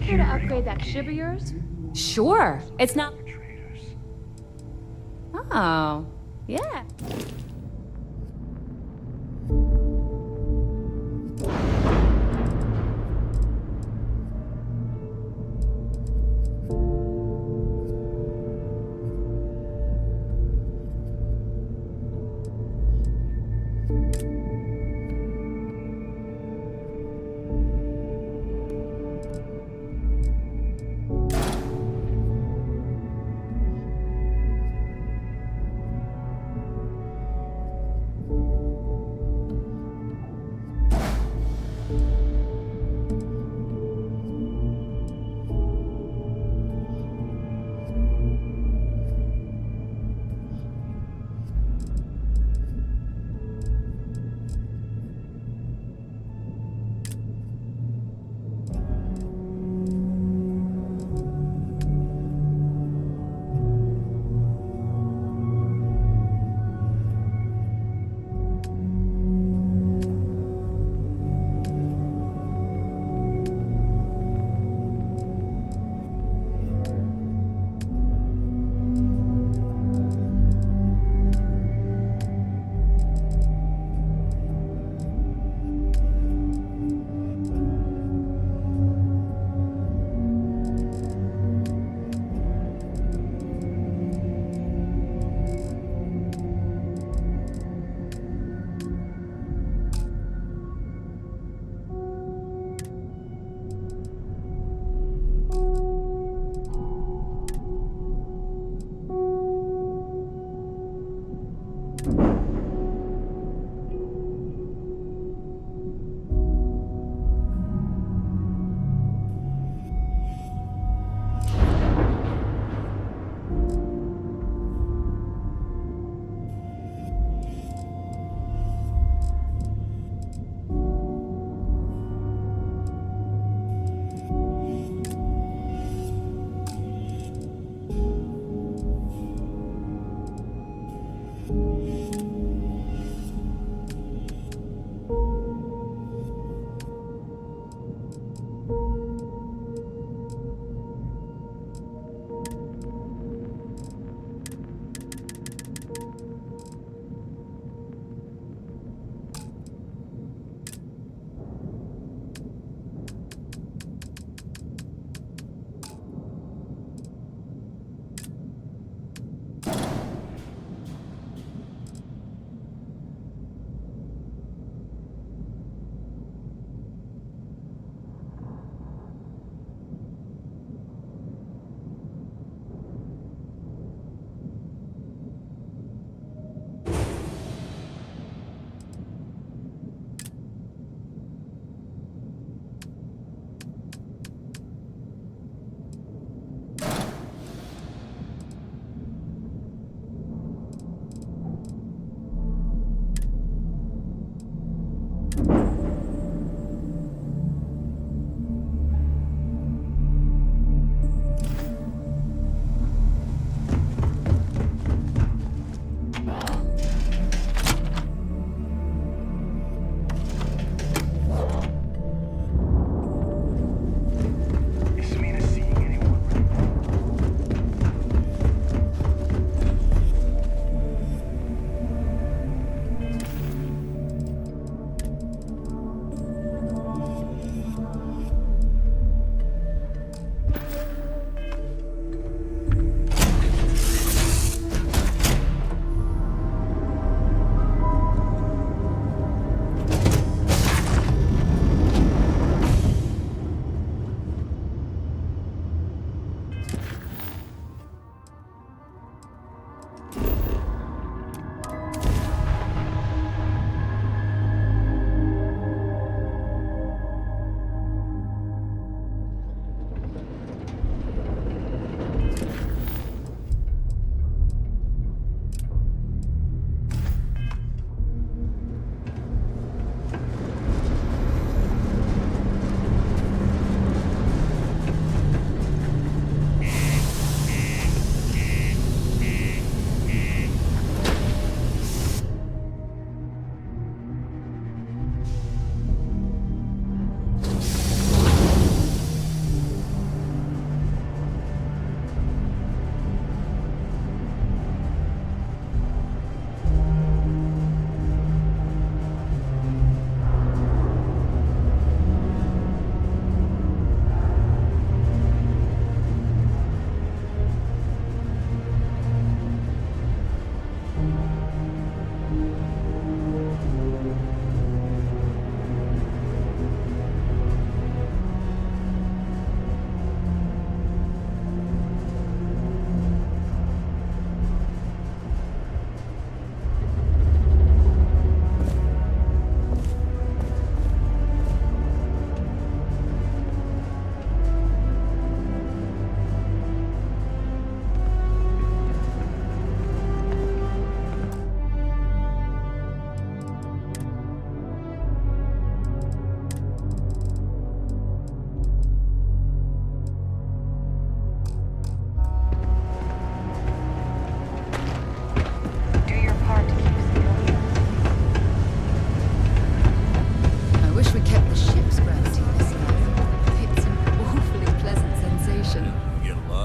Care to upgrade that ship of yours? Sure. It's not... Oh, yeah.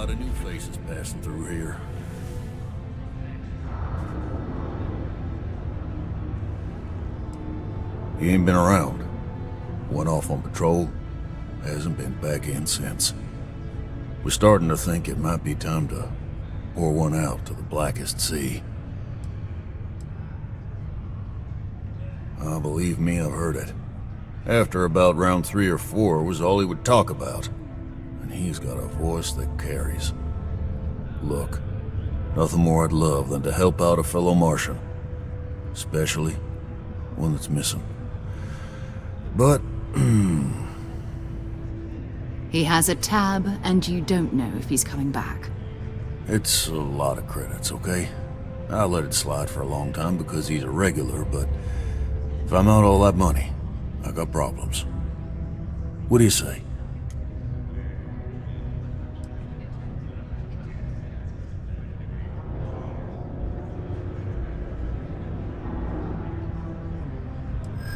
lot of new faces passing through here. He ain't been around. Went off on patrol. Hasn't been back in since. We're starting to think it might be time to pour one out to the blackest sea. Believe me, I've heard it. After about round 3 or 4 was all he would talk about. And he's got a voice that carries. Look, nothing more I'd love than to help out a fellow Martian. Especially one that's missing. But, He has a tab, and you don't know if he's coming back. it's a lot of credits, okay? I let it slide for a long time because he's a regular, but if I'm out all that money, I got problems. What do you say?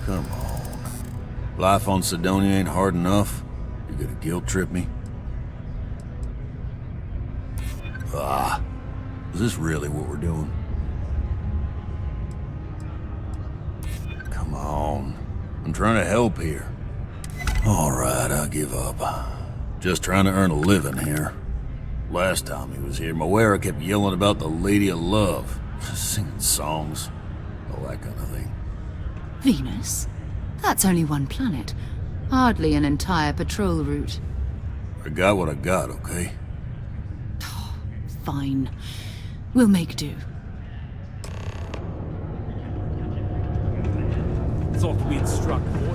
Come on. Life on Sidonia ain't hard enough. You gonna guilt trip me? Is this really what we're doing? Come on. I'm trying to help here. Alright, I'll give up. Just trying to earn a living here. Last time he was here, Moira kept yelling about the Lady of Love. Singing songs. All that kind of thing. Venus? That's only one planet. Hardly an entire patrol route. I got what I got, okay? Fine. We'll make do. Thought we'd struck oil.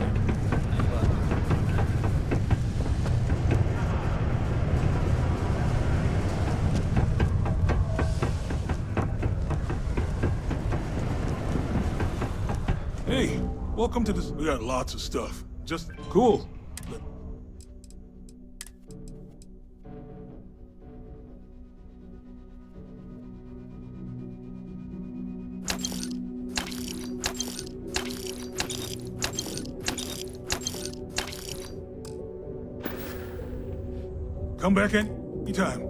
Hey, welcome to this. We got lots of stuff. Just cool. Come back in anytime.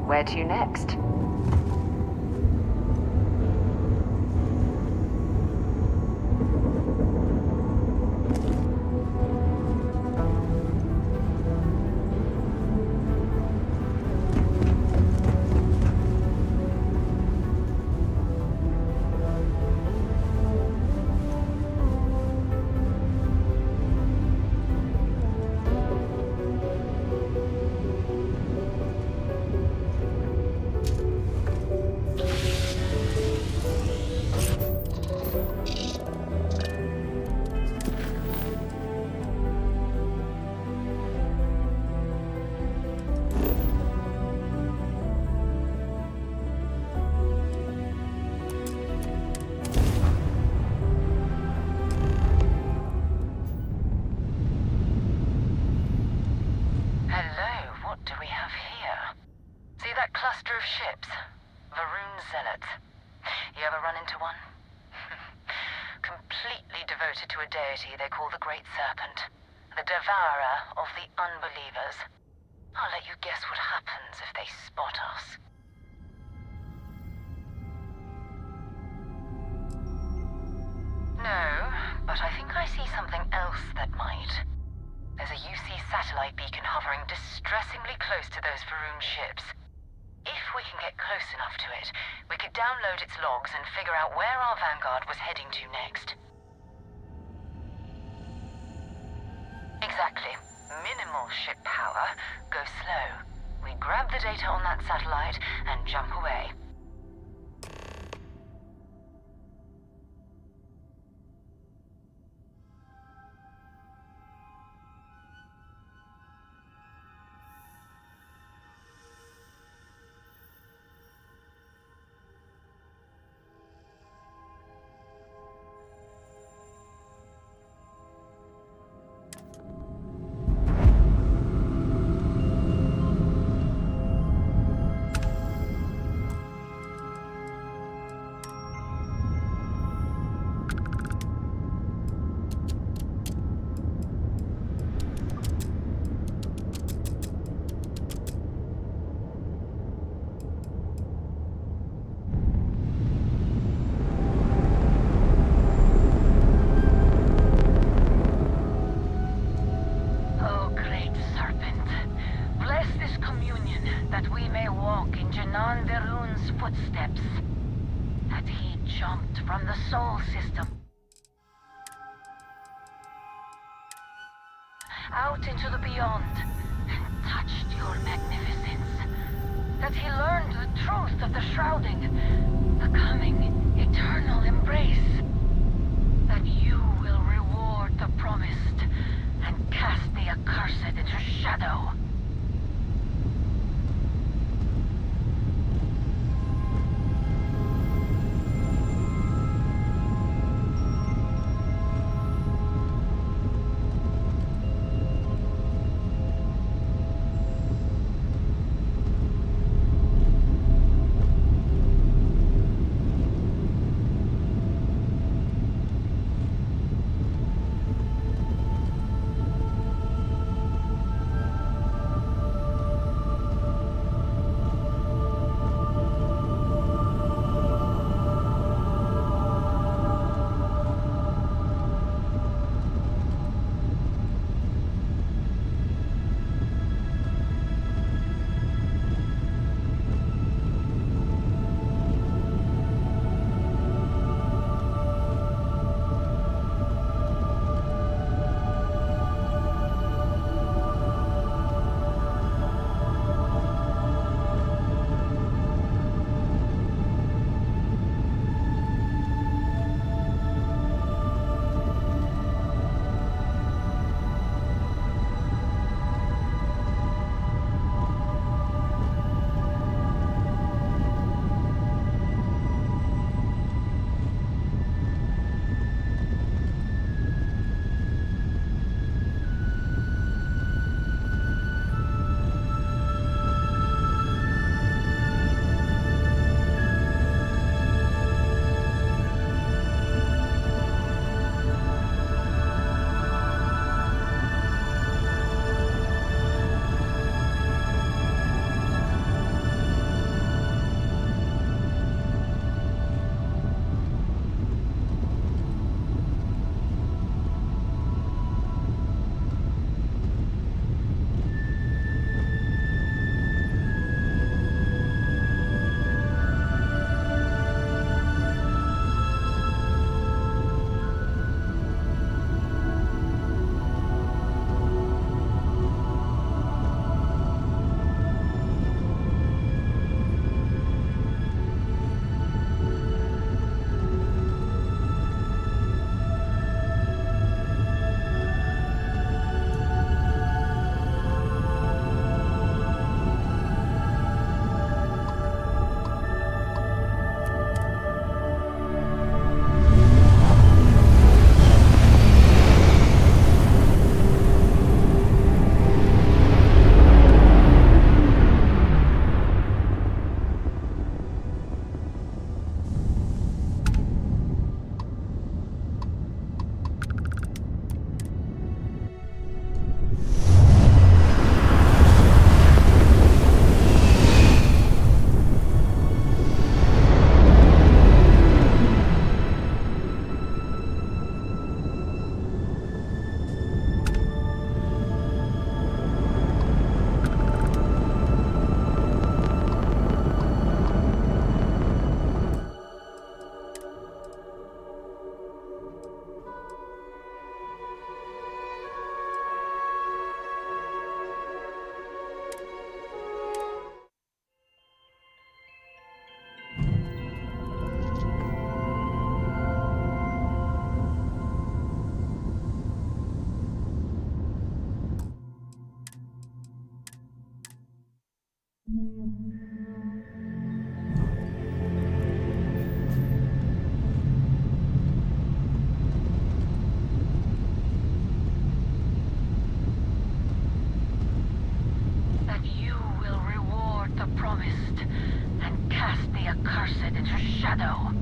Where to next? To a deity they call the Great Serpent, the devourer of the unbelievers. I'll let you guess what happens if they spot us. No, but I think I see something else that might. There's a UC satellite beacon hovering distressingly distressingly close to those Faroon ships. If we can get close enough to it, we could download its logs and figure out where our Vanguard was heading to next. Exactly. Minimal ship power. Go slow. We grab the data on that satellite and jump away. Footsteps, that he jumped from the Sol system out into the beyond and touched your magnificence, that he learned the truth of the shrouding, the coming eternal embrace, that you will reward the promised and cast the accursed into shadow. That you will reward the promised and cast the accursed into shadow.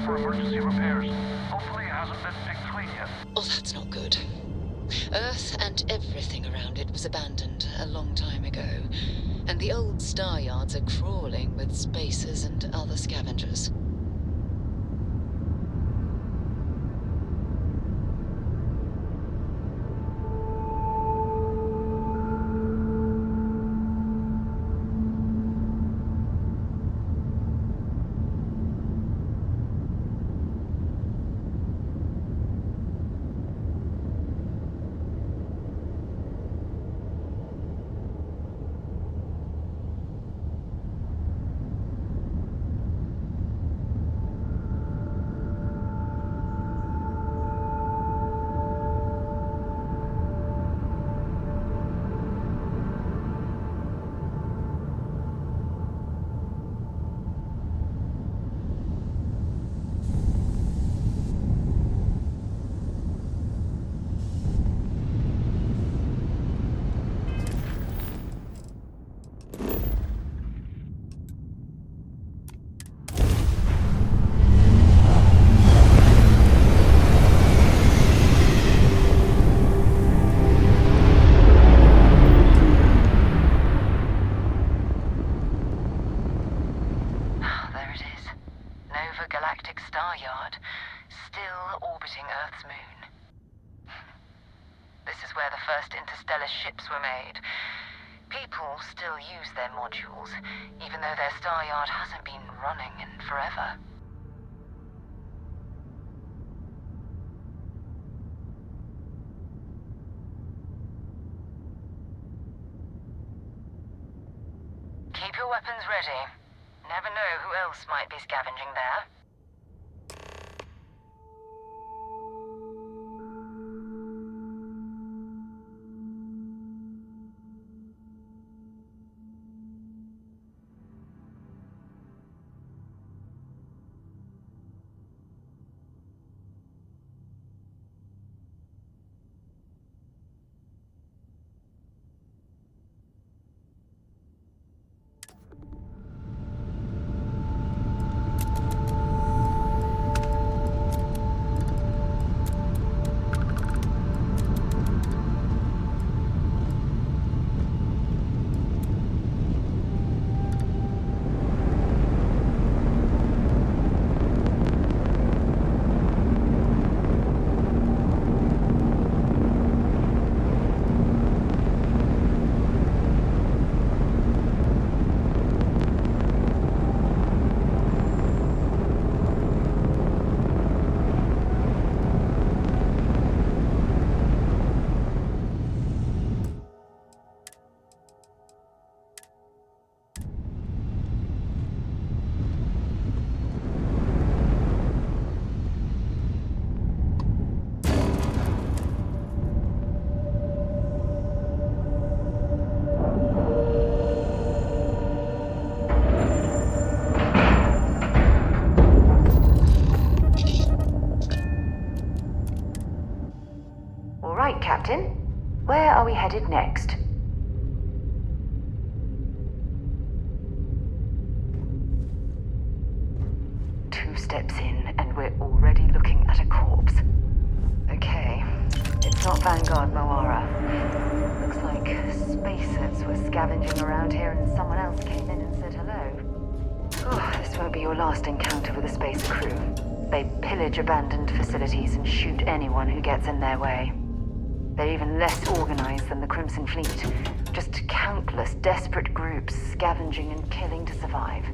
For emergency repairs. Hopefully it hasn't been picked clean yet. Oh, that's not good. Earth and everything around it was abandoned a long time ago, and the old star yards are crawling with spacers and other scavengers. Where the first interstellar ships were made. People still use their modules, even though their star yard hasn't been running in forever. Keep your weapons ready. Never know who else might be scavenging there. crew steps in and we're already looking at a corpse. Okay, it's not Vanguard Moara. Looks like spacers were scavenging around here and someone else came in and said hello. Oh, this won't be your last encounter with a spacer crew. They pillage abandoned facilities and shoot anyone who gets in their way. They're even less organized than the Crimson Fleet. Just countless desperate groups scavenging and killing to survive.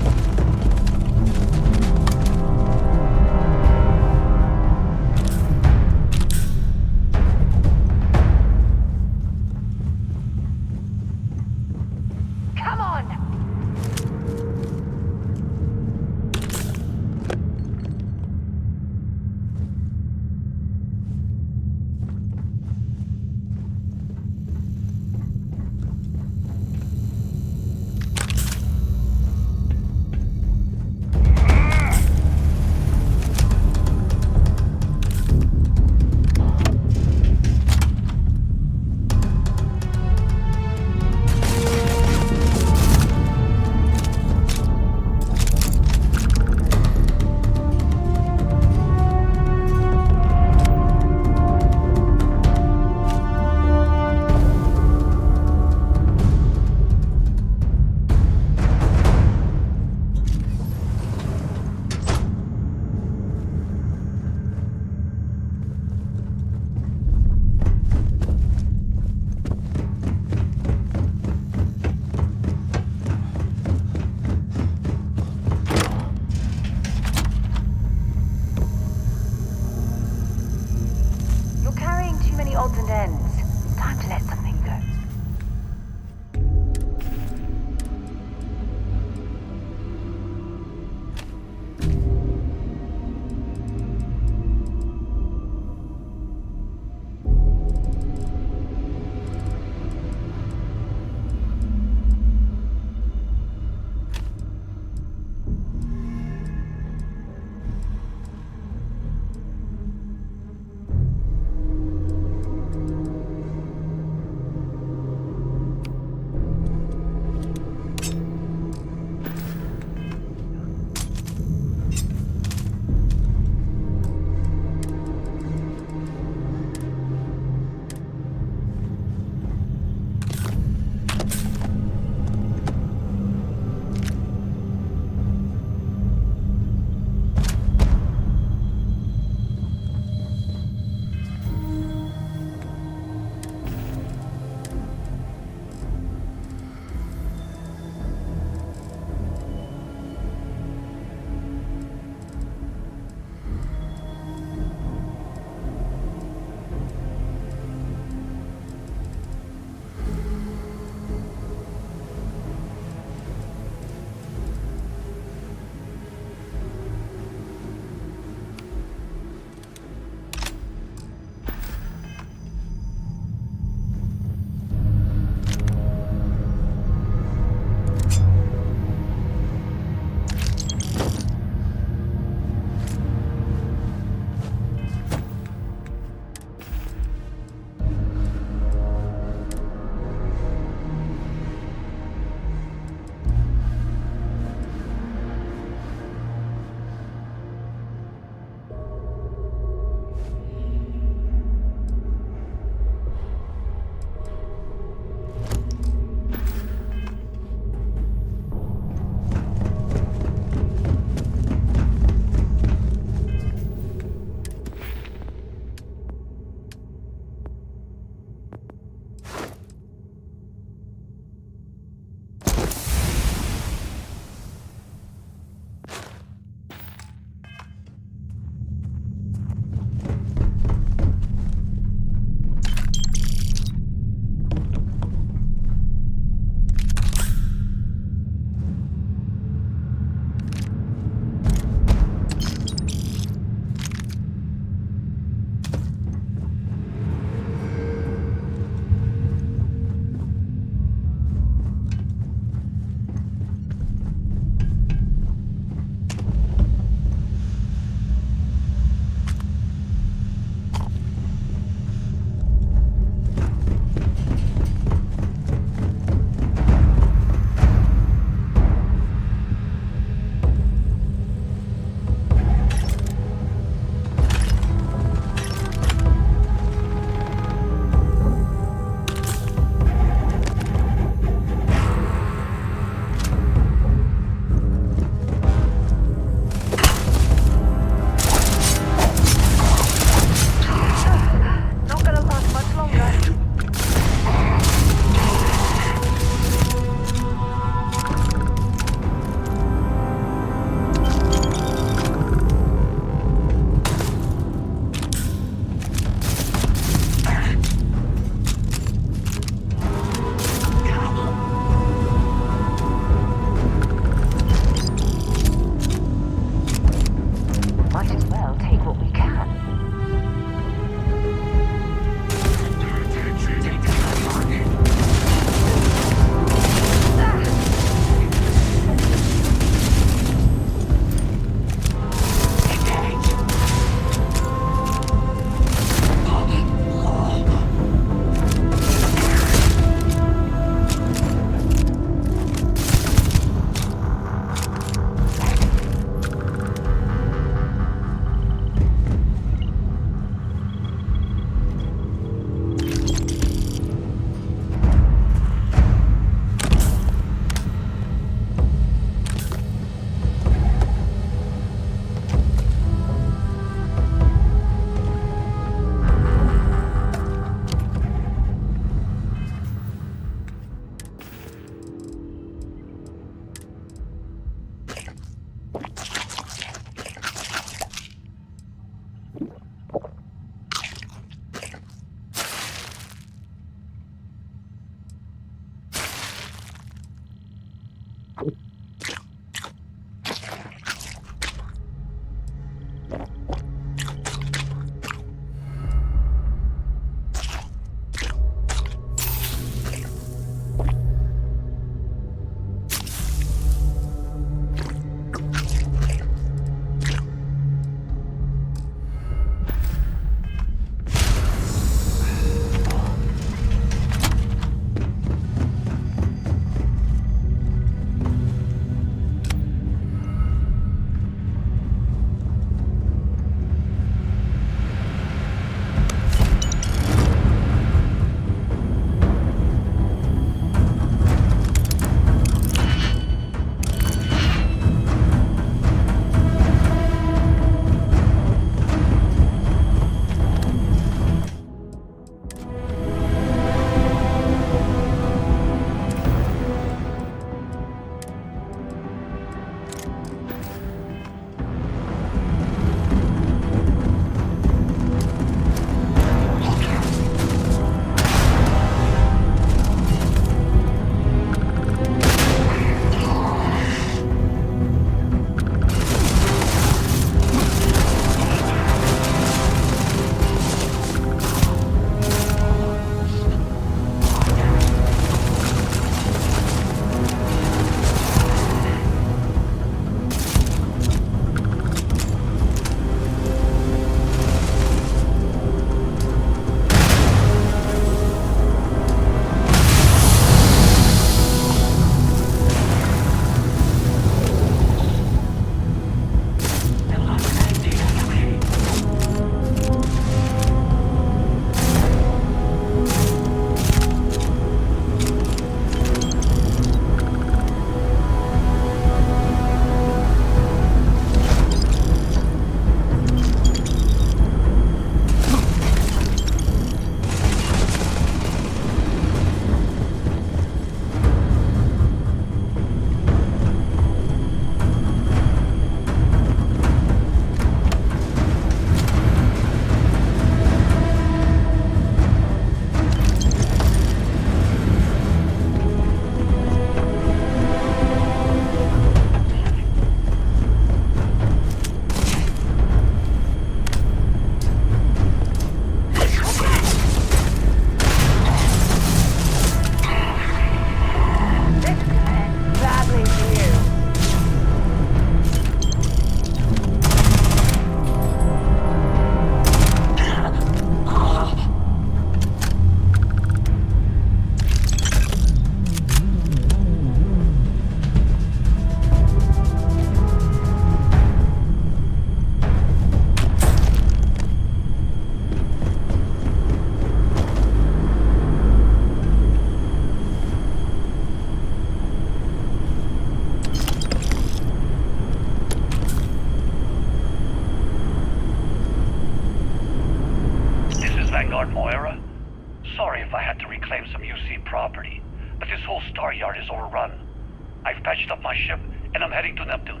I've patched up my ship, and I'm heading to Neptune.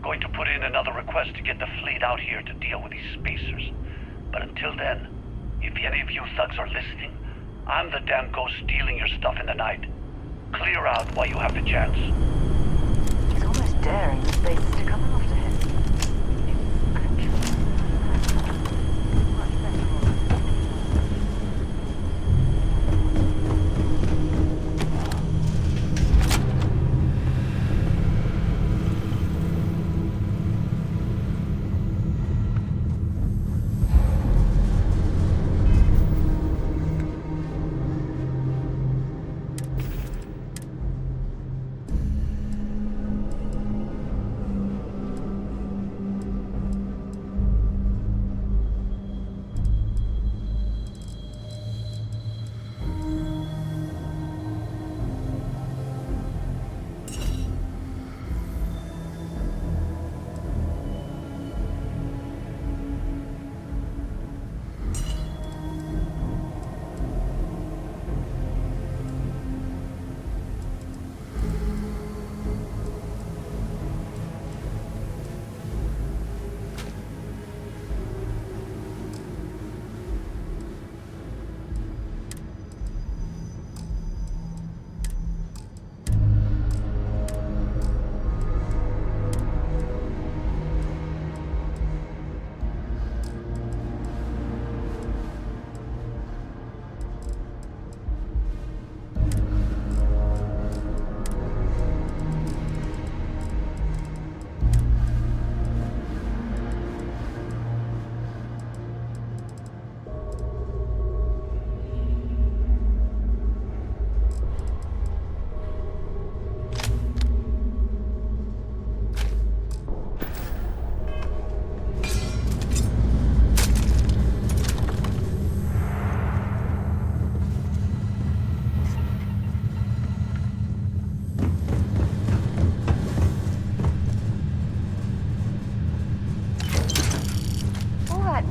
Going to put in another request to get the fleet out here to deal with these spacers. But until then, if any of you thugs are listening, I'm the damn ghost stealing your stuff in the night. Clear out while you have the chance. He's almost daring the spacers to come after him.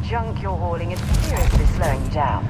junk you're hauling is seriously slowing you down.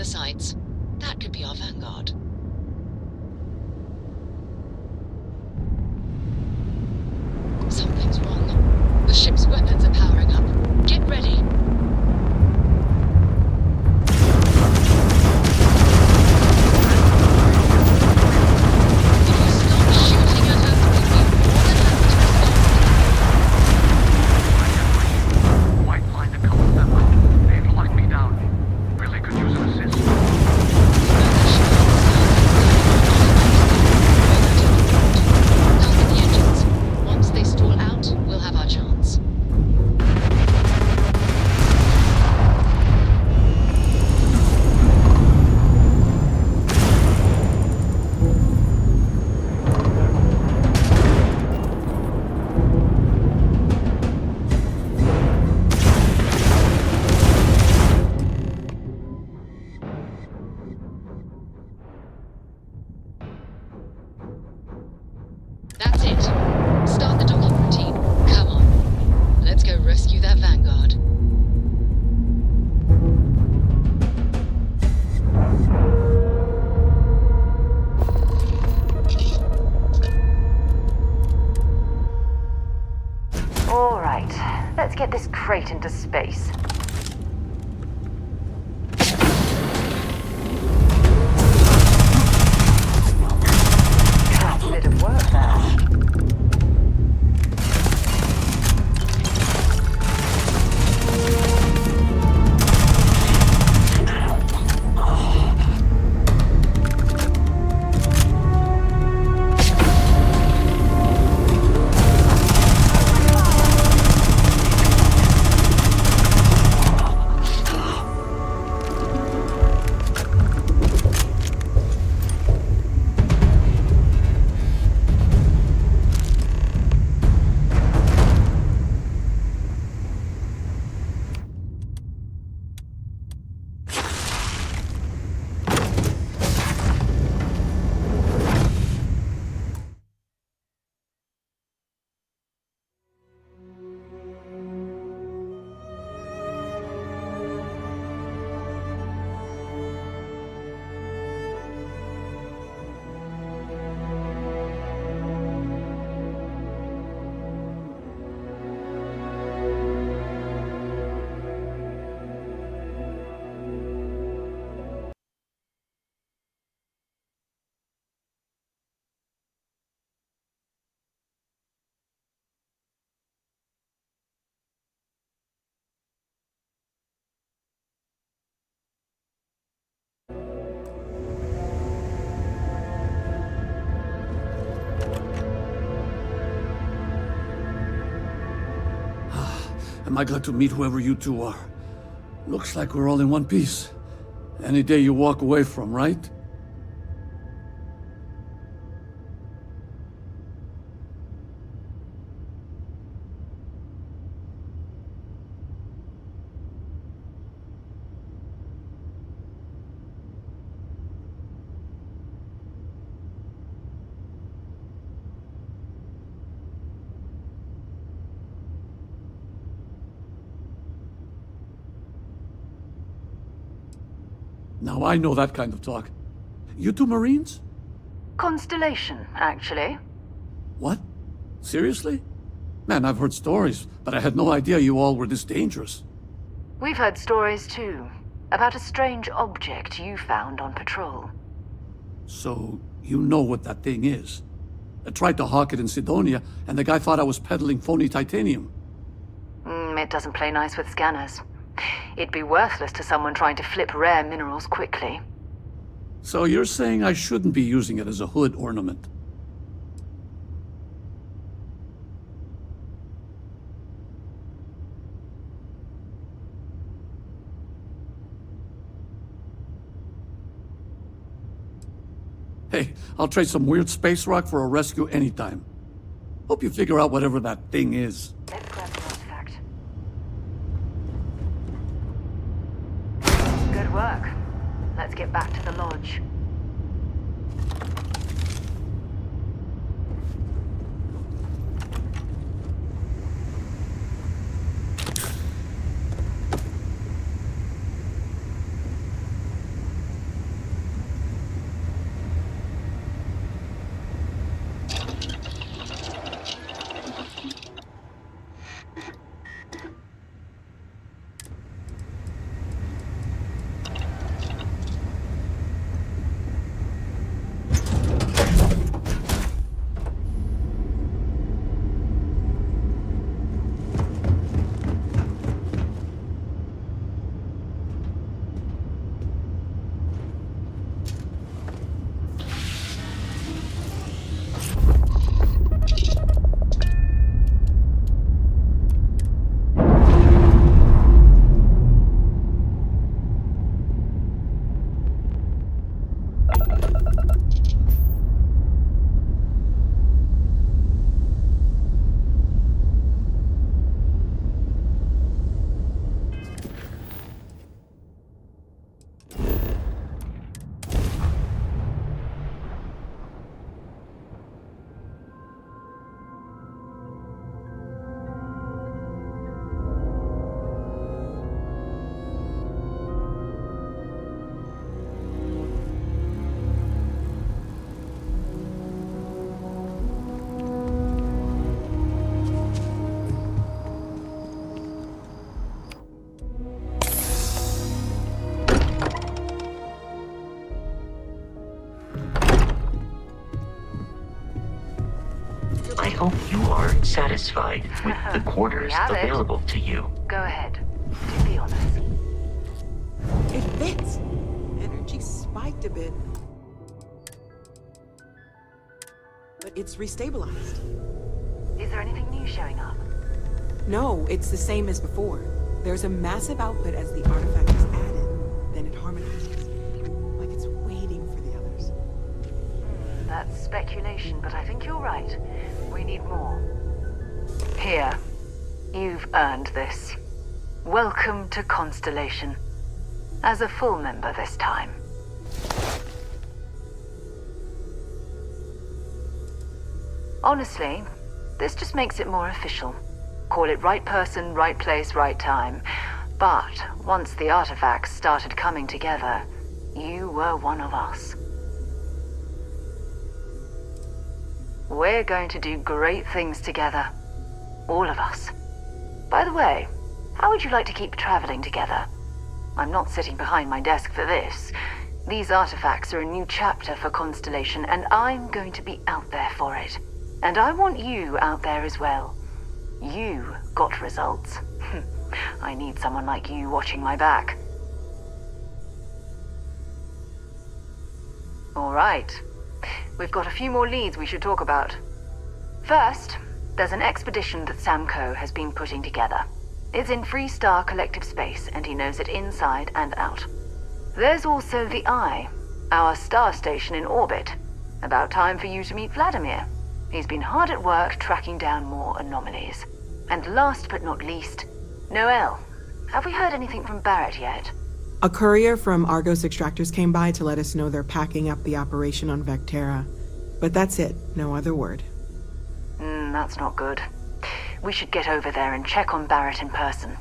sights. That could be our vanguard. Something's wrong. The ship's weapons are powering up. Get ready. Right, let's get this crate into space. That's a bit of work there. Am I glad to meet whoever you two are? Looks like we're all in one piece. Any day you walk away from, right? Now I know that kind of talk. You two Marines? Constellation, actually. What? Seriously? Man, I've heard stories, but I had no idea you all were this dangerous. We've heard stories too, about a strange object you found on patrol. So, you know what that thing is? I tried to hawk it in Sidonia, and the guy thought I was peddling phony titanium. It doesn't play nice with scanners. It'd be worthless to someone trying to flip rare minerals quickly. So you're saying I shouldn't be using it as a hood ornament? Hey, I'll trade some weird space rock for a rescue anytime. Hope you figure out whatever that thing is. Let's grab the artifact. Good work. Let's get back to the lodge. aren't satisfied with the quarters have it. available to you. Go ahead. Do the honors. It fits. Energy spiked a bit. But it's restabilized. Is there anything new showing up? No, it's the same as before. There's a massive output as the artifact is added, then it harmonizes. Like it's waiting for the others. That's speculation, but I think you're right. We need more. Here. You've earned this. Welcome to Constellation. As a full member this time. Honestly, this just makes it more official. Call it right person, right place, right time. But once the artifacts started coming together, you were one of us. We're going to do great things together. All of us. By the way, how would you like to keep traveling together? I'm not sitting behind my desk for this. These artifacts are a new chapter for Constellation, and I'm going to be out there for it. And I want you out there as well. You got results. I need someone like you watching my back. All right. We've got a few more leads we should talk about. First, there's an expedition that Samco has been putting together. It's in Freestar Collective Space, and he knows it inside and out. There's also the Eye, our star station in orbit. About time for you to meet Vladimir. He's been hard at work tracking down more anomalies. And last but not least, Noel. Have we heard anything from Barrett yet? A courier from Argos Extractors came by to let us know they're packing up the operation on Vectera. But that's it, no other word. That's not good. We should get over there and check on Barrett in person.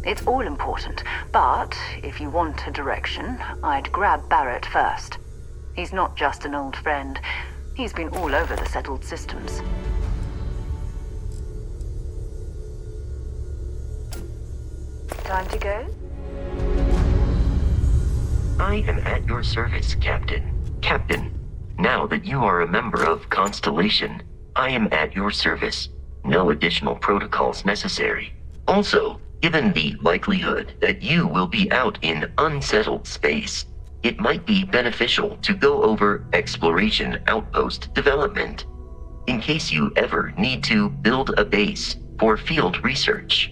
It's all important, but if you want a direction, I'd grab Barrett first. He's not just an old friend. He's been all over the settled systems. Time to go? I am at your service, Captain. Captain, now that you are a member of Constellation, I am at your service. No additional protocols necessary. Also, given the likelihood that you will be out in unsettled space, it might be beneficial to go over exploration outpost development, in case you ever need to build a base for field research.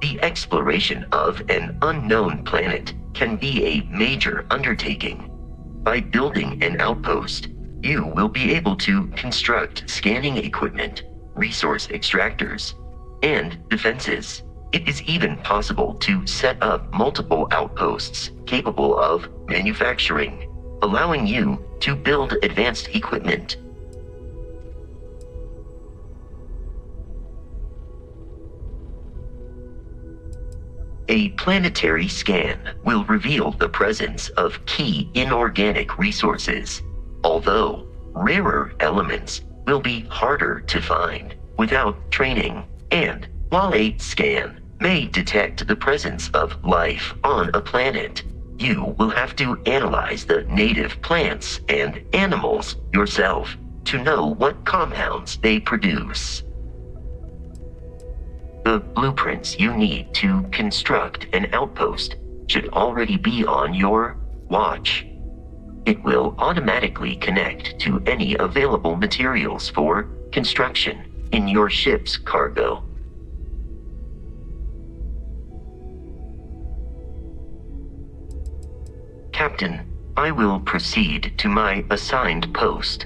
The exploration of an unknown planet can be a major undertaking. By building an outpost, you will be able to construct scanning equipment, resource extractors, and defenses. It is even possible to set up multiple outposts capable of manufacturing, allowing you to build advanced equipment. A planetary scan will reveal the presence of key inorganic resources, although rarer elements will be harder to find without training. And while a scan may detect the presence of life on a planet, you will have to analyze the native plants and animals yourself to know what compounds they produce. The blueprints you need to construct an outpost should already be on your watch. It will automatically connect to any available materials for construction in your ship's cargo. Captain, I will proceed to my assigned post.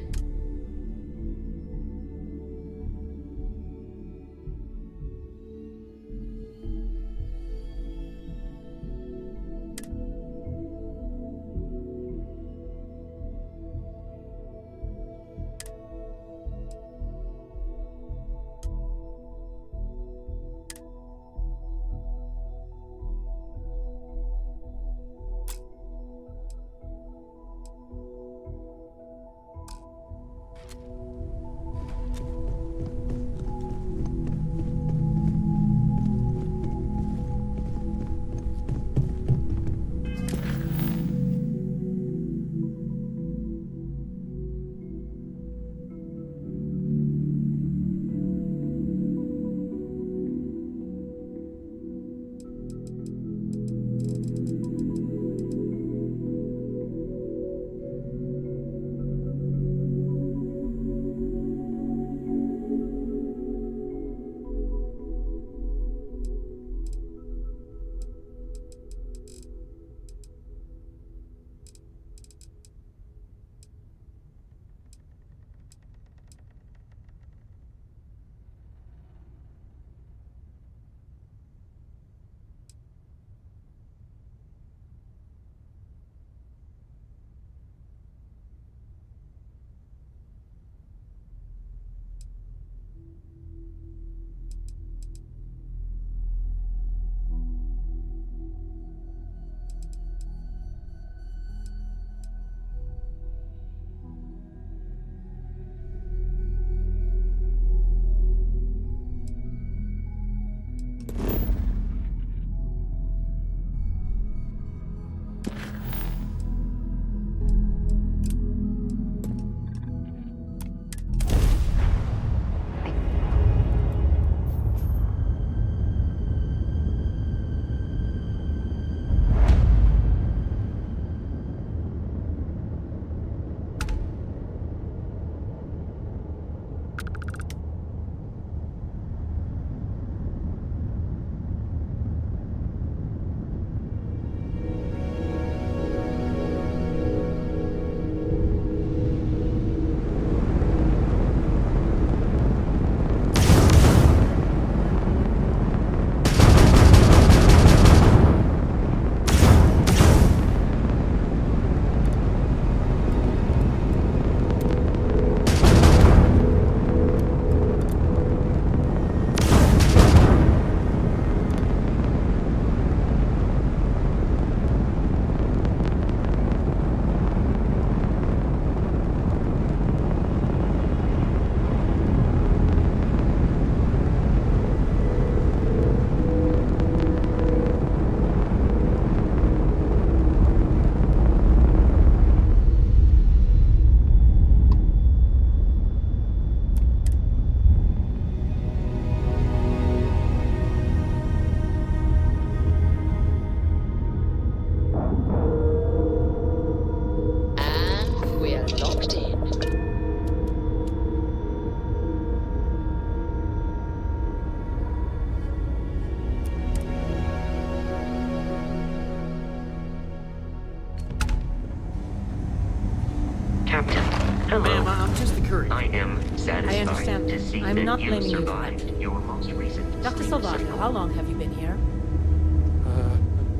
Hello. ma'am, I'm just a courier. I am satisfied I understand. to see I'm that not you blaming you for survived that. your most recent Dr. sleep Salvato, cycle. how long have you been here?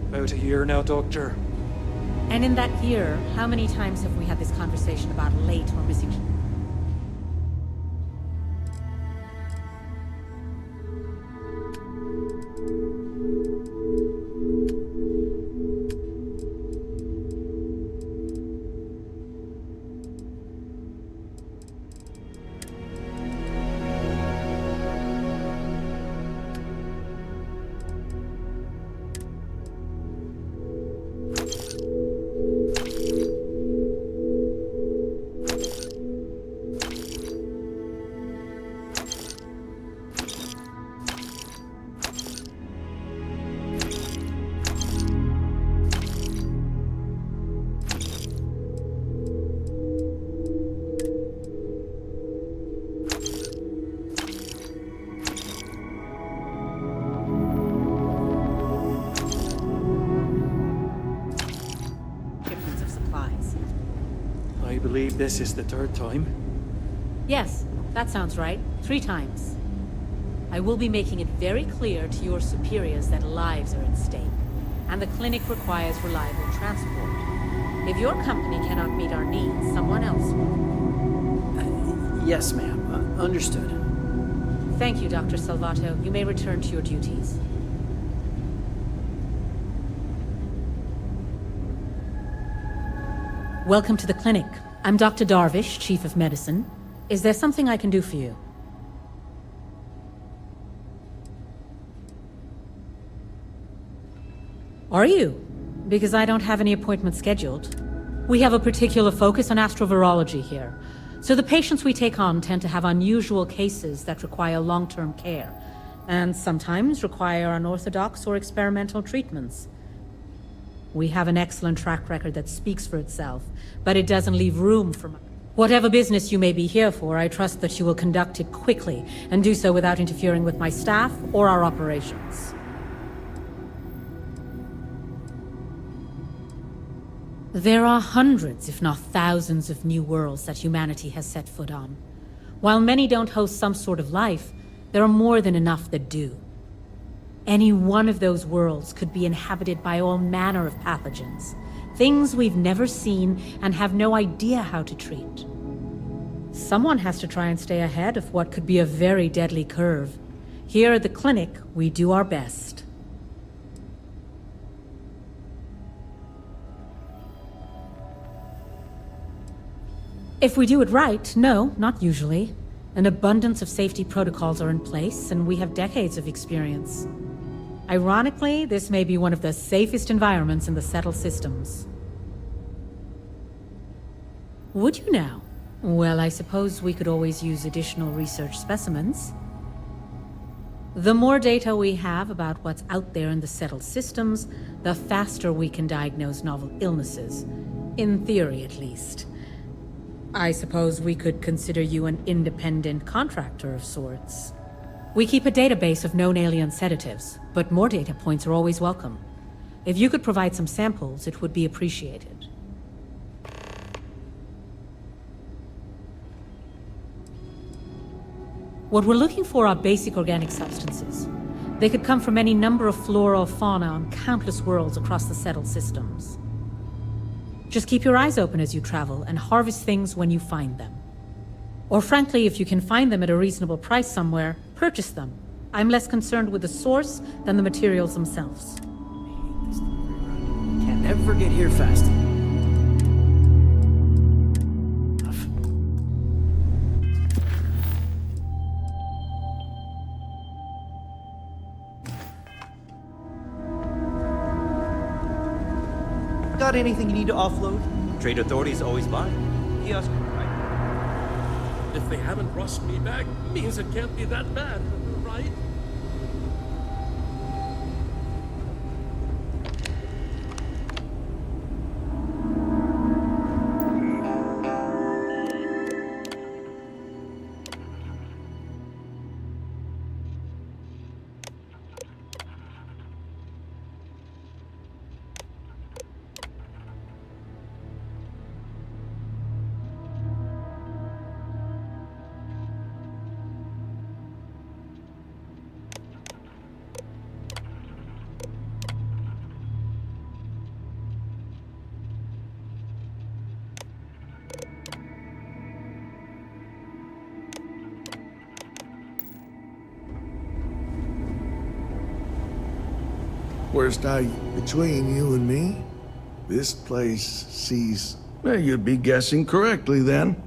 About a year now, Doctor. And in that year, how many times have we had this conversation about late or missing? Shipments of supplies. I believe this is the third time. Yes, that sounds right. 3 times. I will be making it very clear to your superiors that lives are at stake, and the clinic requires reliable transport. If your company cannot meet our needs, someone else will. Yes, ma'am. Understood. Thank you, Dr. Salvato. You may return to your duties. Welcome to the clinic. I'm Dr. Darvish, Chief of Medicine. Is there something I can do for you? Are you? Because I don't have any appointments scheduled. We have a particular focus on astrovirology here. So the patients we take on tend to have unusual cases that require long-term care, and sometimes require unorthodox or experimental treatments. We have an excellent track record that speaks for itself, but it doesn't leave room for much. Whatever business you may be here for, I trust that you will conduct it quickly, and do so without interfering with my staff or our operations. There are hundreds, if not thousands, of new worlds that humanity has set foot on. While many don't host some sort of life, there are more than enough that do. Any one of those worlds could be inhabited by all manner of pathogens, things we've never seen and have no idea how to treat. Someone has to try and stay ahead of what could be a very deadly curve. Here at the clinic, we do our best. If we do it right, no, not usually. An abundance of safety protocols are in place, and we have decades of experience. Ironically, this may be one of the safest environments in the settled systems. Would you now? Well, I suppose we could always use additional research specimens. The more data we have about what's out there in the settled systems, the faster we can diagnose novel illnesses. In theory, at least. I suppose we could consider you an independent contractor of sorts. We keep a database of known alien sedatives, but more data points are always welcome. If you could provide some samples, it would be appreciated. What we're looking for are basic organic substances. They could come from any number of flora or fauna on countless worlds across the settled systems. Just keep your eyes open as you travel and harvest things when you find them. Or frankly, if you can find them at a reasonable price somewhere, purchase them. I'm less concerned with the source than the materials themselves. Can't ever get here fast enough. Got anything you need to offload? Trade authorities always buy. Kiosk, right? If they haven't rushed me back, means it can't be that bad, right? Worst between you and me, this place sees... Well, you'd be guessing correctly then.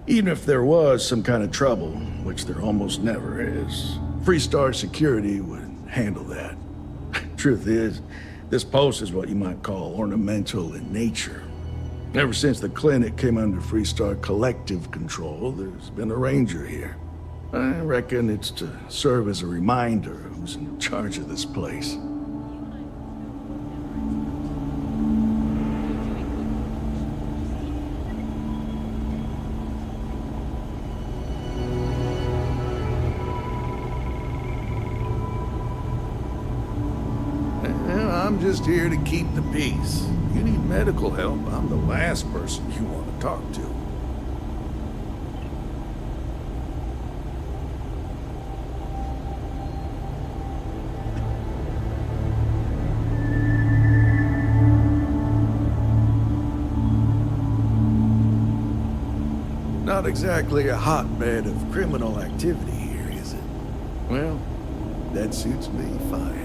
Even if there was some kind of trouble, which there almost never is, Freestar Security would handle that. Truth is, this post is what you might call ornamental in nature. Ever since the clinic came under Freestar collective control, there's been a ranger here. I reckon it's to serve as a reminder who's in charge of this place. I'm just here to keep the peace. You need medical help, I'm the last person you want to talk to. Not exactly a hotbed of criminal activity here, is it? Well, that suits me fine.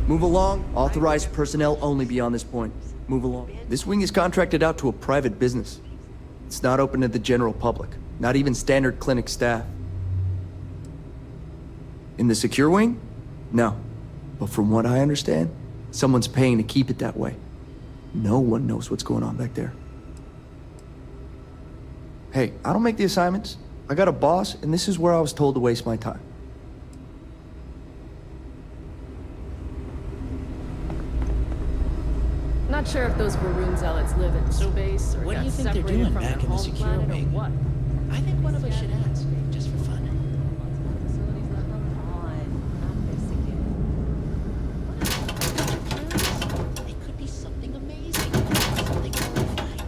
Move along. Authorized personnel only beyond this point. Move along. This wing is contracted out to a private business. It's not open to the general public. Not even standard clinic staff. In the secure wing? No. But from what I understand, someone's paying to keep it that way. No one knows what's going on back there. Hey, I don't make the assignments. I got a boss, and this is where I was told to waste my time. Not sure if those Varun zealots live in space or what do you got think they're separated doing from back their in the home secure planet or wing? what? I think one of us should ask, just for fun. It could be something amazing. Something horrifying.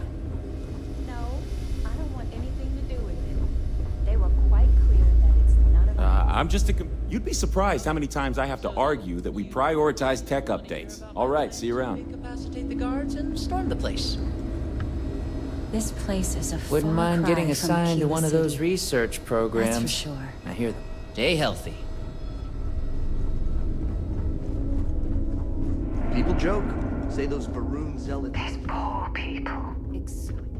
No, I don't want anything to do with it. They were quite clear that it's none of our... I'm just You'd be surprised how many times I have to argue that we prioritize tech updates. All right, see you around. Incapacitate the guards and storm the place. This place is a Wouldn't far mind cry getting from assigned to Kila one of City. those research programs. That's for sure. I hear them. Stay healthy. People joke. Say those Varun zealots. These poor people.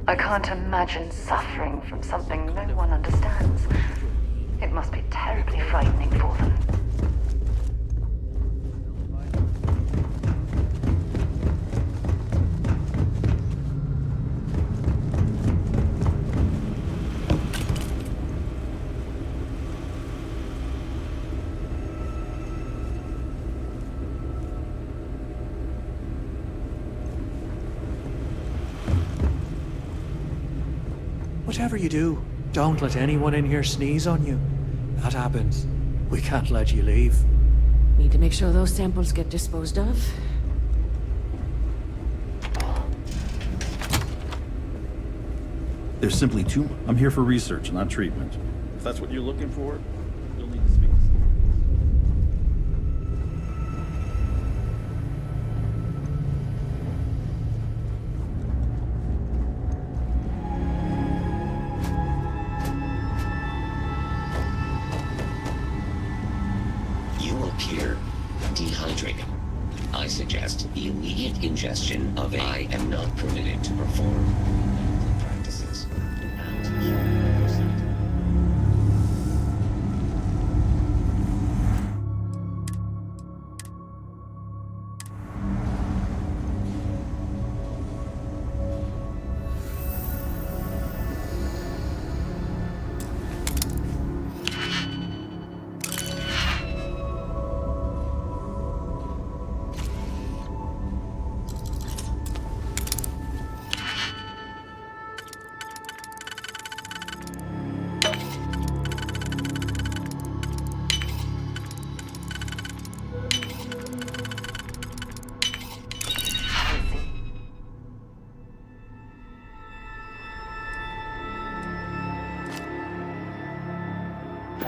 I can't imagine suffering from something no one understands. It must be terribly frightening for them. Whatever you do, don't let anyone in here sneeze on you. That happens. We can't let you leave. Need to make sure those samples get disposed of. There's simply too... I'm here for research, not treatment. If that's what you're looking for, you'll need to speak to someone. You appear dehydrated. I suggest the immediate ingestion of a... I am not permitted to perform medical practices.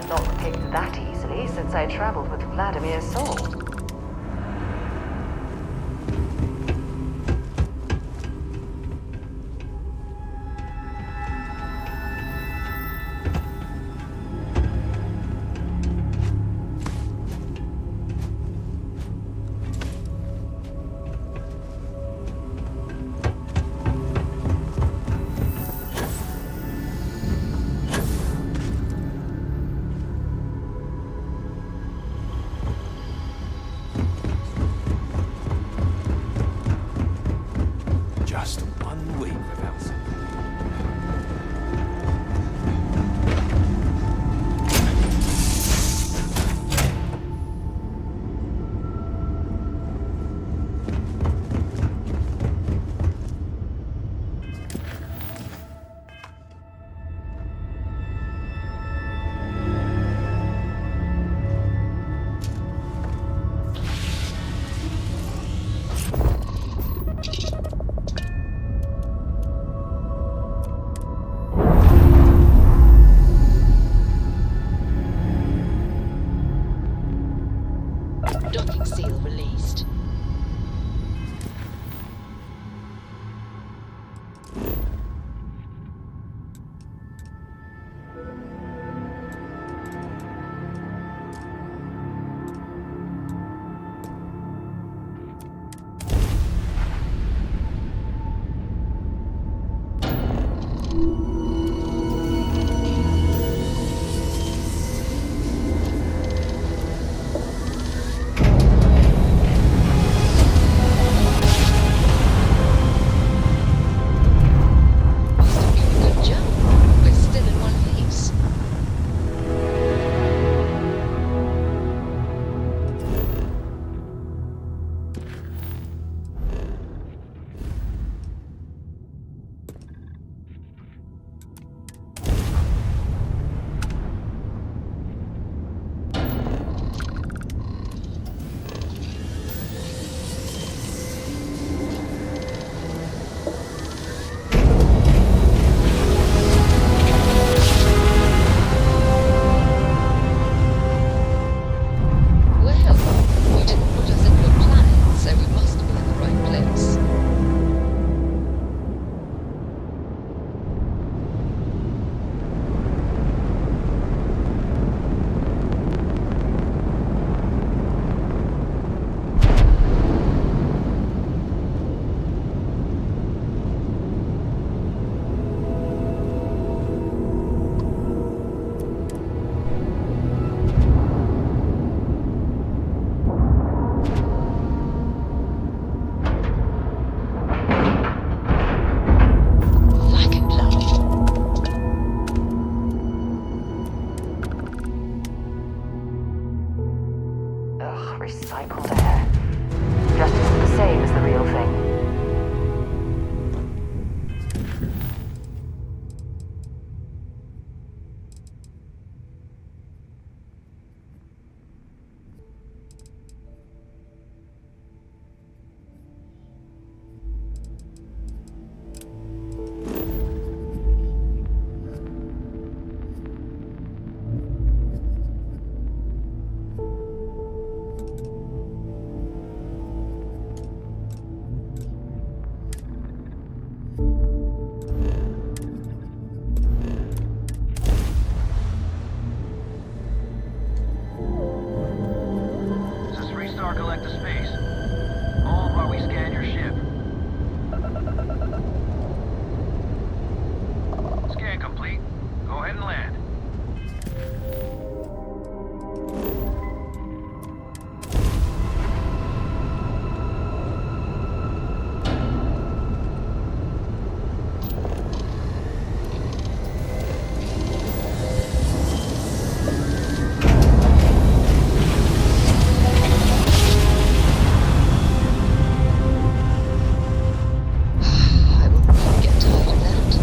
not repicked that easily since I traveled with Vladimir's soul. Just 1 week without something. Docking seal released. Good job. We're still in one piece. Well, you didn't put us in your plan, so we must be in the right place. Like a glove. Ugh, recycled air. Just isn't the same as the real thing. This is Restore Collective Space. Hold while we scan your ship. Scan complete. Go ahead and land. I will never get tired of that.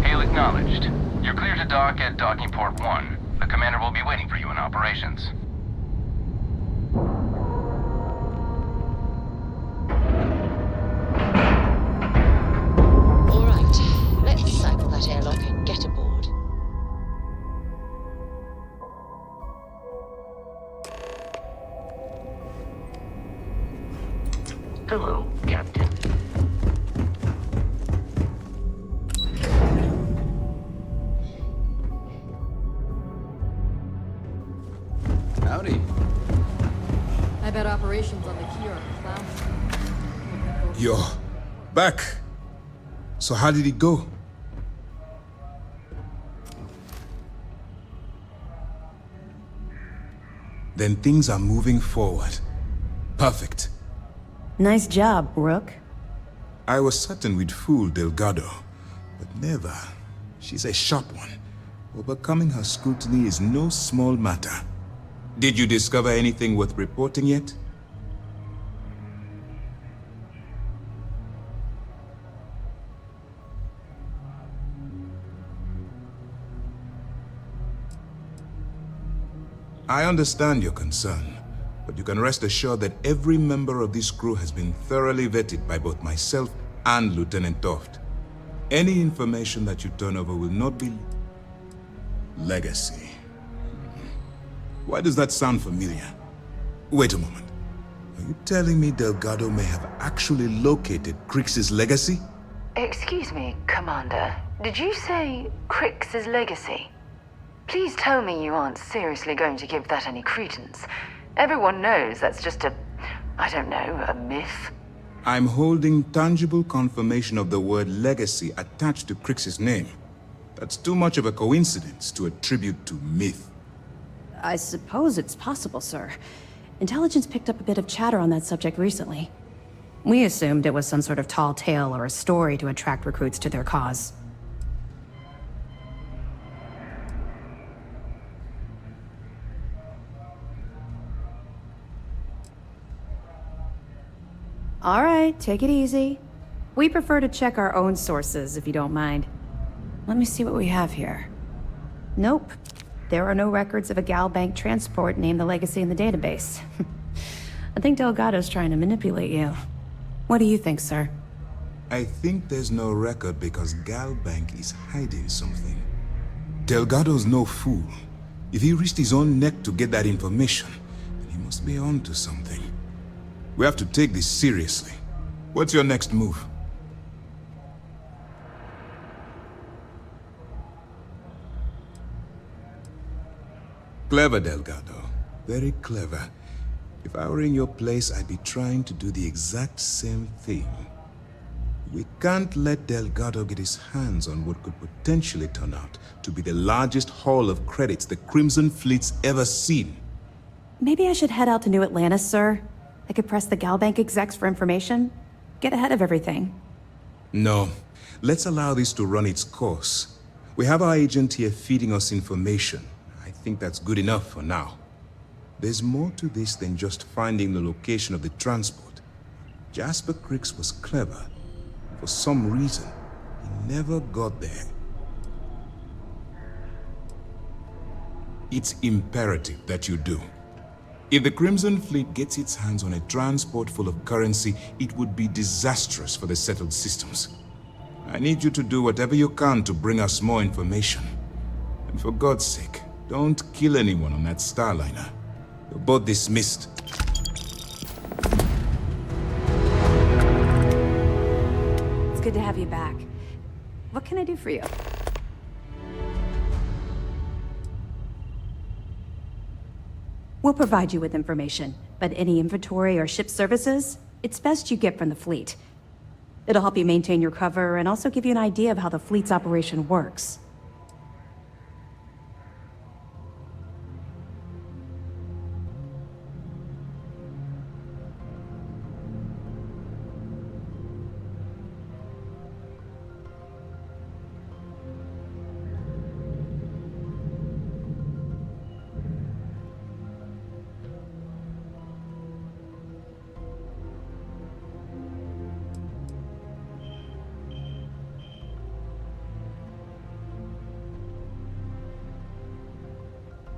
Hail acknowledged. You're clear to dock at docking port 1. The commander will be waiting for you in operations. Hello, Captain. Howdy. I bet operations on the key are clown. You're back. So how did it go? Then things are moving forward. Perfect. Nice job, Rook. I was certain we'd fool Delgado, but never. She's a sharp one. Overcoming her scrutiny is no small matter. Did you discover anything worth reporting yet? I understand your concern, but you can rest assured that every member of this crew has been thoroughly vetted by both myself and Lieutenant Toft. Any information that you turn over will not be legacy. Why does that sound familiar? Wait a moment. Are you telling me Delgado may have actually located Crix's legacy? Excuse me, Commander. Did you say Crix's legacy? Please tell me you aren't seriously going to give that any credence. Everyone knows that's just I don't know, a myth. I'm holding tangible confirmation of the word legacy attached to Crix's name. That's too much of a coincidence to attribute to myth. I suppose it's possible, sir. Intelligence picked up a bit of chatter on that subject recently. We assumed it was some sort of tall tale or a story to attract recruits to their cause. All right, take it easy. We prefer to check our own sources, if you don't mind. Let me see what we have here. Nope. There are no records of a Gal Bank transport named the Legacy in the database. I think Delgado's trying to manipulate you. What do you think, sir? I think there's no record because Gal Bank is hiding something. Delgado's no fool. If he risked his own neck to get that information, then he must be onto something. We have to take this seriously. What's your next move? Clever, Delgado. Very clever. If I were in your place, I'd be trying to do the exact same thing. We can't let Delgado get his hands on what could potentially turn out to be the largest haul of credits the Crimson Fleet's ever seen. Maybe I should head out to New Atlantis, sir. I could press the Gal Bank execs for information. Get ahead of everything. No. Let's allow this to run its course. We have our agent here feeding us information. I think that's good enough for now. There's more to this than just finding the location of the transport. Jasper Crix was clever. For some reason, he never got there. It's imperative that you do. If the Crimson Fleet gets its hands on a transport full of currency, it would be disastrous for the settled systems. I need you to do whatever you can to bring us more information. And for God's sake, don't kill anyone on that Starliner. You're both dismissed. It's good to have you back. What can I do for you? We'll provide you with information, but any inventory or ship services, it's best you get from the fleet. It'll help you maintain your cover and also give you an idea of how the fleet's operation works.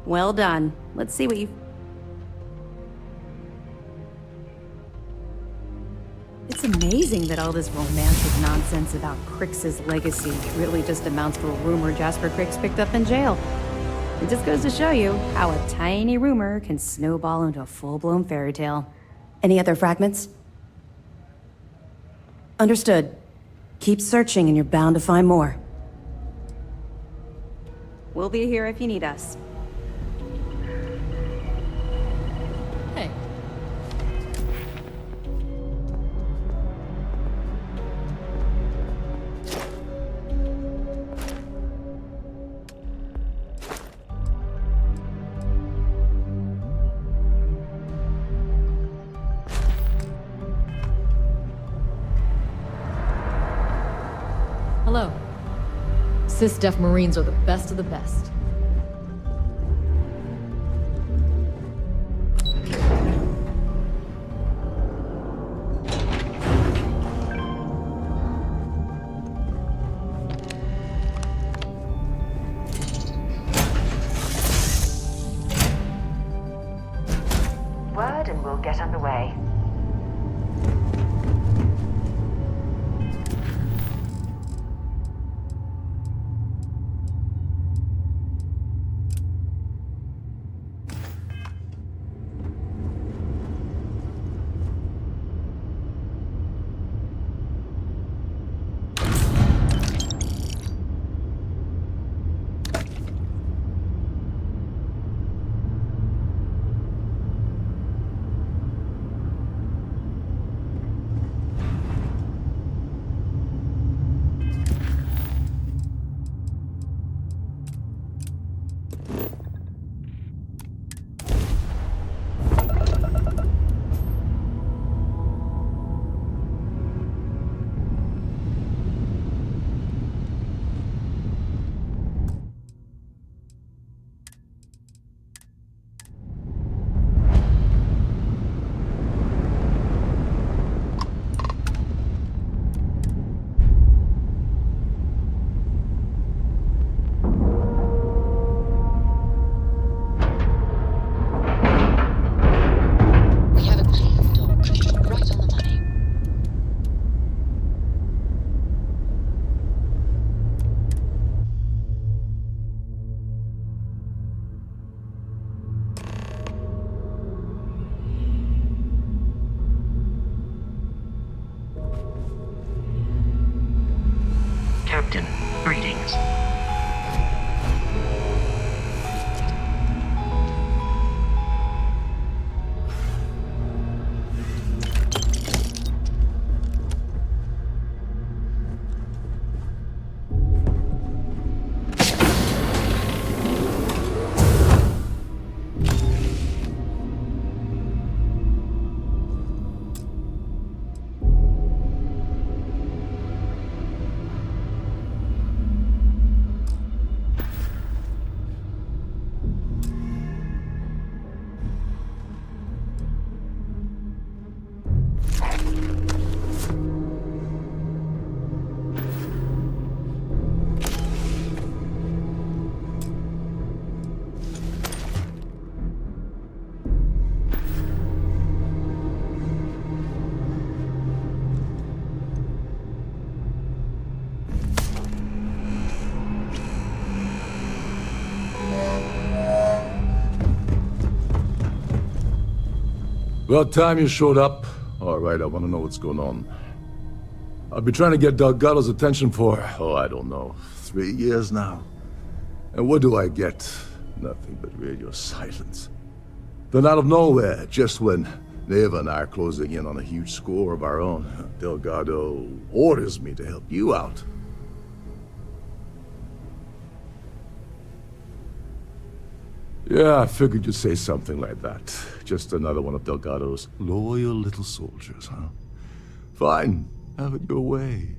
Well done. Let's see what you... It's amazing that all this romantic nonsense about Crix's legacy really just amounts to a rumor Jasper Crix picked up in jail. It just goes to show you how a tiny rumor can snowball into a full-blown fairy tale. Any other fragments? Understood. Keep searching and you're bound to find more. We'll be here if you need us. Hey. Hello. Sys-Def Marines are the best of the best. Word and we'll get underway. Captain, greetings. About time you showed up. All right, I want to know what's going on. I've been trying to get Delgado's attention for, I don't know, 3 years now. And what do I get? Nothing but radio silence. Then out of nowhere, just when Neva and I are closing in on a huge score of our own, Delgado orders me to help you out. Yeah, I figured you'd say something like that. Just another one of Delgado's loyal little soldiers, huh? Fine, have it your way.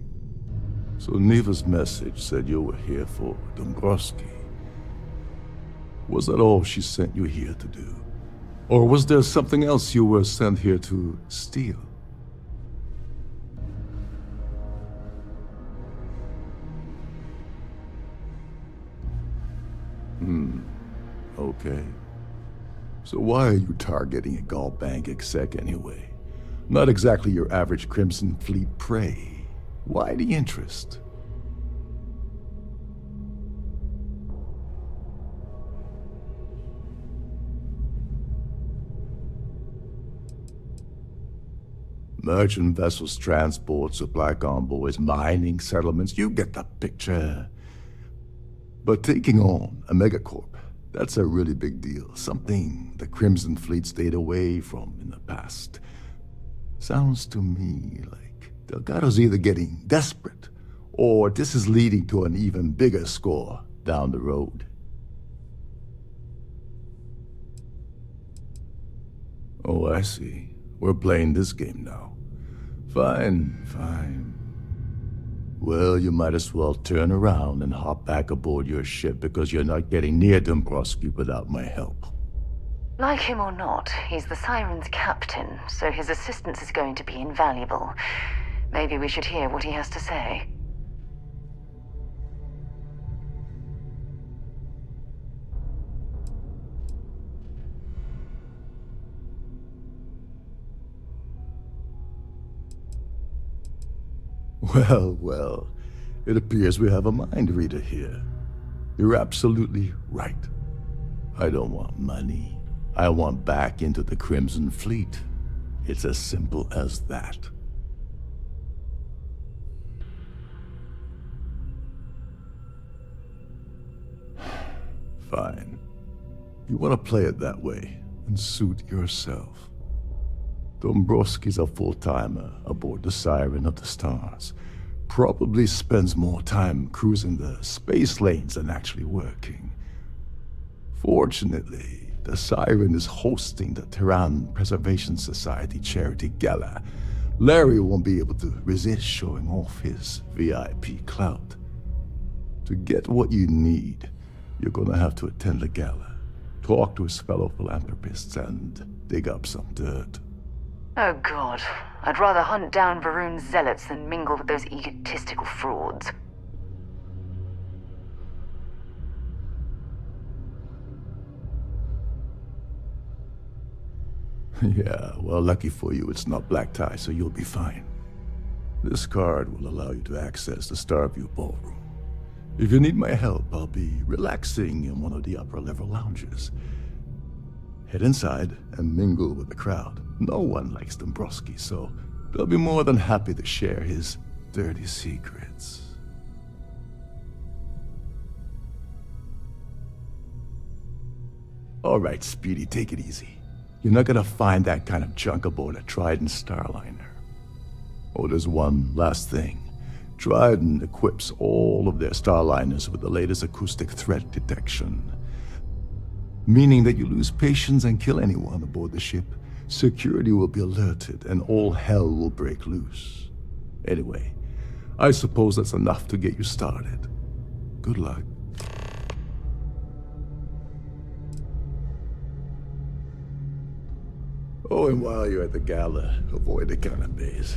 So Neva's message said you were here for Dombrowski. Was that all she sent you here to do? Or was there something else you were sent here to steal? Okay. So why are you targeting a Gall Bank exec anyway? Not exactly your average Crimson Fleet prey. Why the interest? Merchant vessels, transport, supply convoys, mining settlements, you get the picture. But taking on a megacorp, that's a really big deal. Something the Crimson Fleet stayed away from in the past. Sounds to me like Delgado's either getting desperate, or this is leading to an even bigger score down the road. Oh, I see. We're playing this game now. Fine, fine. Well, you might as well turn around and hop back aboard your ship because you're not getting near Dombrowski without my help. Like him or not, he's the Siren's captain, so his assistance is going to be invaluable. Maybe we should hear what he has to say. Well, well, it appears we have a mind reader here. You're absolutely right. I don't want money. I want back into the Crimson Fleet. It's as simple as that. Fine. You want to play it that way, and suit yourself. Dombrowski's a full-timer aboard the Siren of the Stars. Probably spends more time cruising the space lanes than actually working. Fortunately, the Siren is hosting the Terran Preservation Society charity gala. Larry won't be able to resist showing off his VIP clout. To get what you need, you're gonna have to attend the gala, talk to his fellow philanthropists, and dig up some dirt. Oh god, I'd rather hunt down Varun's zealots than mingle with those egotistical frauds. Yeah, well, lucky for you, it's not black tie, so you'll be fine. This card will allow you to access the Starfield ballroom. If you need my help, I'll be relaxing in one of the upper-level lounges. Head inside and mingle with the crowd. No one likes Dombrowski, so they'll be more than happy to share his dirty secrets. All right, Speedy, take it easy. You're not gonna find that kind of junk aboard a Trident Starliner. Oh, there's one last thing. Trident equips all of their Starliners with the latest acoustic threat detection. Meaning that you lose patience and kill anyone aboard the ship, security will be alerted and all hell will break loose. Anyway, I suppose that's enough to get you started. Good luck. Oh, and while you're at the gala, avoid the canapes.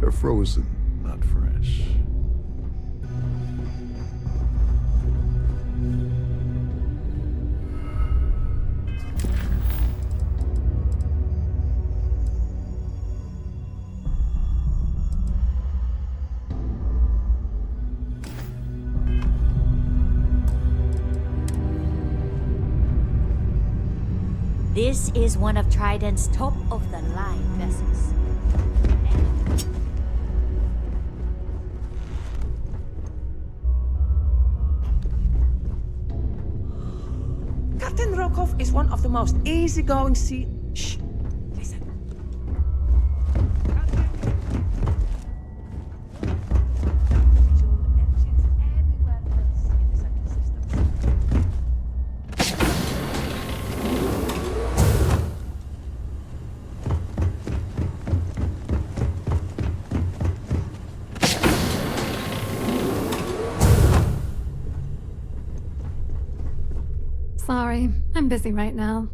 They're frozen, not fresh. This is one of Trident's top-of-the-line vessels. Captain Rokov is one of the most easygoing sea... Shh. Listen. Sorry, I'm busy right now.